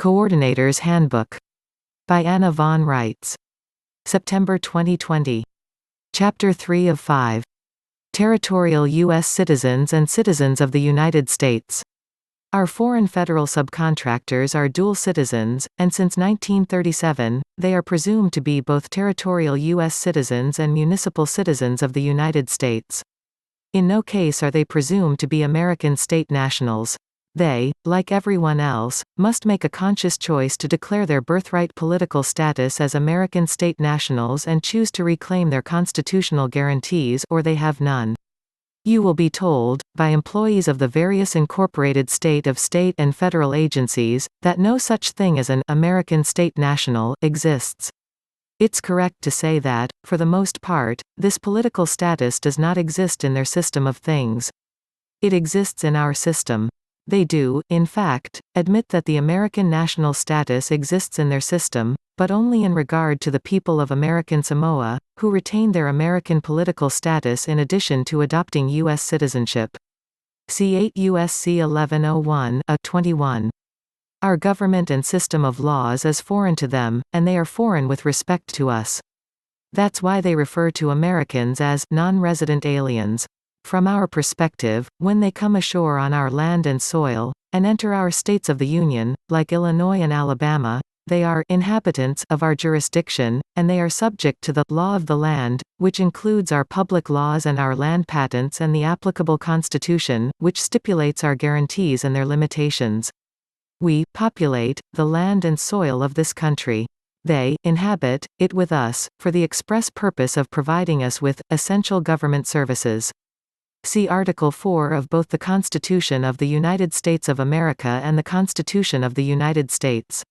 Coordinator's Handbook by Anna von Reitz. September 2020. Chapter 3 of 5. Territorial U.S. citizens and citizens of the United States. Our foreign federal subcontractors are dual citizens, and since 1937, they are presumed to be both territorial U.S. citizens and municipal citizens of the United States. In no case are they presumed to be American state nationals. They, like everyone else, must make a conscious choice to declare their birthright political status as American state nationals and choose to reclaim their constitutional guarantees, or they have none. You will be told, by employees of the various incorporated state and federal agencies, that no such thing as an American state national exists. It's correct to say that, for the most part, this political status does not exist in their system of things. It exists in our system. They do, in fact, admit that the American national status exists in their system, but only in regard to the people of American Samoa, who retain their American political status in addition to adopting U.S. citizenship. See 8 U.S.C. 1101, A 21. Our government and system of laws is foreign to them, and they are foreign with respect to us. That's why they refer to Americans as non-resident aliens. From our perspective, when they come ashore on our land and soil, and enter our states of the Union, like Illinois and Alabama, they are inhabitants of our jurisdiction, and they are subject to the law of the land, which includes our public laws and our land patents and the applicable Constitution, which stipulates our guarantees and their limitations. We populate the land and soil of this country. They inhabit it with us, for the express purpose of providing us with essential government services. See Article 4 of both the Constitution of the United States of America and the Constitution of the United States.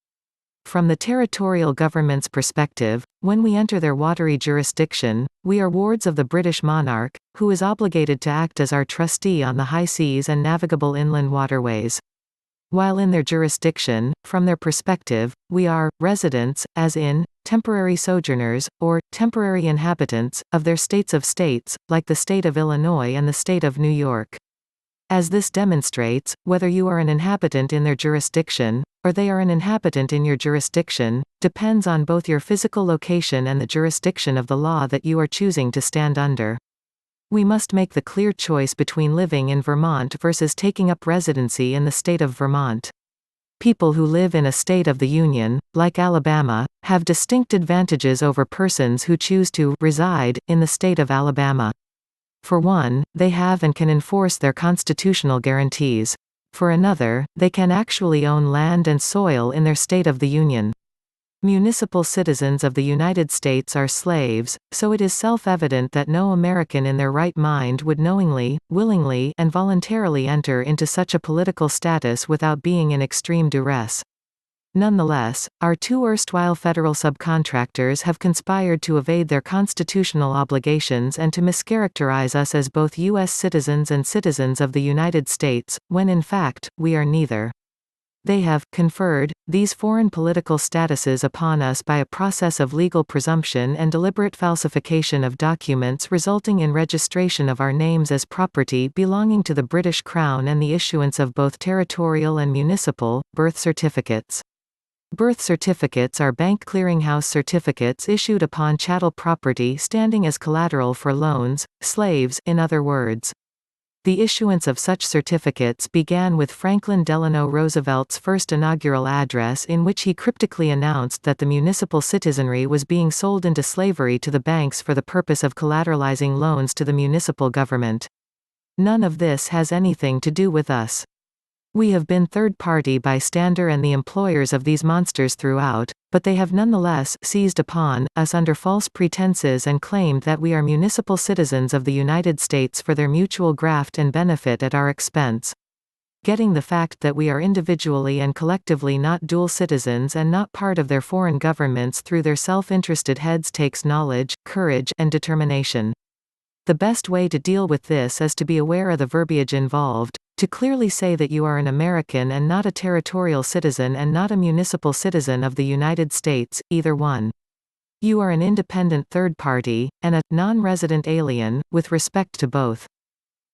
From the territorial government's perspective, when we enter their watery jurisdiction, we are wards of the British monarch, who is obligated to act as our trustee on the high seas and navigable inland waterways. While in their jurisdiction, from their perspective, we are residents, as in temporary sojourners, or temporary inhabitants, of their states, like the state of Illinois and the state of New York. As this demonstrates, whether you are an inhabitant in their jurisdiction, or they are an inhabitant in your jurisdiction, depends on both your physical location and the jurisdiction of the law that you are choosing to stand under. We must make the clear choice between living in Vermont versus taking up residency in the state of Vermont. People who live in a state of the Union, like Alabama, have distinct advantages over persons who choose to reside in the state of Alabama. For one, they have and can enforce their constitutional guarantees. For another, they can actually own land and soil in their state of the Union. Municipal citizens of the United States are slaves, so it is self-evident that no American in their right mind would knowingly, willingly, and voluntarily enter into such a political status without being in extreme duress. Nonetheless, our two erstwhile federal subcontractors have conspired to evade their constitutional obligations and to mischaracterize us as both U.S. citizens and citizens of the United States, when in fact, we are neither. They have conferred these foreign political statuses upon us by a process of legal presumption and deliberate falsification of documents, resulting in registration of our names as property belonging to the British Crown and the issuance of both territorial and municipal birth certificates. Birth certificates are bank clearinghouse certificates issued upon chattel property standing as collateral for loans, slaves, in other words. The issuance of such certificates began with Franklin Delano Roosevelt's first inaugural address, in which he cryptically announced that the municipal citizenry was being sold into slavery to the banks for the purpose of collateralizing loans to the municipal government. None of this has anything to do with us. We have been third-party bystander and the employers of these monsters throughout, but they have nonetheless seized upon us under false pretenses and claimed that we are municipal citizens of the United States for their mutual graft and benefit at our expense. Getting the fact that we are individually and collectively not dual citizens and not part of their foreign governments through their self-interested heads takes knowledge, courage, and determination. The best way to deal with this is to be aware of the verbiage involved, to clearly say that you are an American and not a territorial citizen and not a municipal citizen of the United States, either one. You are an independent third party, and a non-resident alien, with respect to both.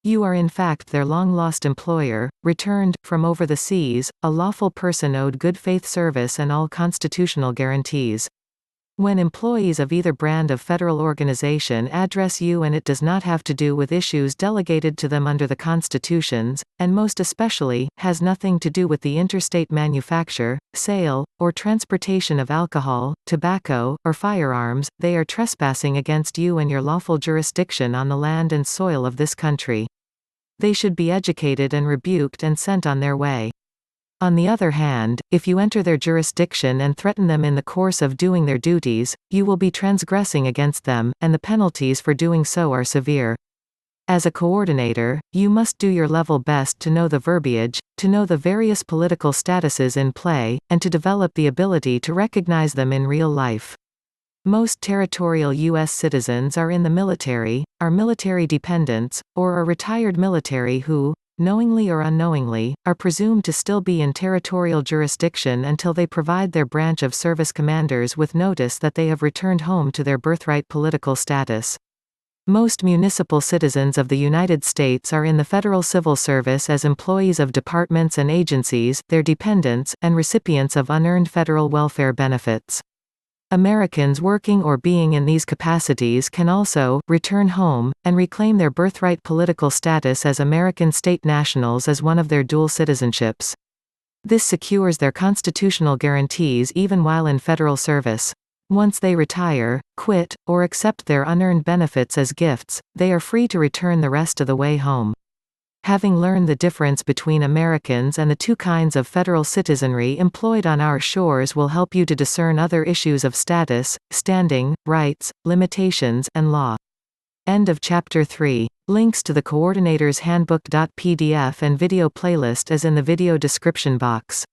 You are in fact their long-lost employer, returned, from over the seas, a lawful person owed good faith service and all constitutional guarantees. When employees of either brand of federal organization address you, and it does not have to do with issues delegated to them under the constitutions, and most especially, has nothing to do with the interstate manufacture, sale, or transportation of alcohol, tobacco, or firearms, they are trespassing against you and your lawful jurisdiction on the land and soil of this country. They should be educated and rebuked and sent on their way. On the other hand, if you enter their jurisdiction and threaten them in the course of doing their duties, you will be transgressing against them, and the penalties for doing so are severe. As a coordinator, you must do your level best to know the verbiage, to know the various political statuses in play, and to develop the ability to recognize them in real life. Most territorial U.S. citizens are in the military, are military dependents, or are retired military who, knowingly or unknowingly, are presumed to still be in territorial jurisdiction until they provide their branch of service commanders with notice that they have returned home to their birthright political status. Most municipal citizens of the United States are in the federal civil service as employees of departments and agencies, their dependents, and recipients of unearned federal welfare benefits. Americans working or being in these capacities can also return home and reclaim their birthright political status as American state nationals as one of their dual citizenships. This secures their constitutional guarantees even while in federal service. Once they retire, quit, or accept their unearned benefits as gifts, they are free to return the rest of the way home. Having learned the difference between Americans and the two kinds of federal citizenry employed on our shores will help you to discern other issues of status, standing, rights, limitations, and law. End of Chapter 3. Links to the Coordinator's Handbook.pdf and video playlist is in the video description box.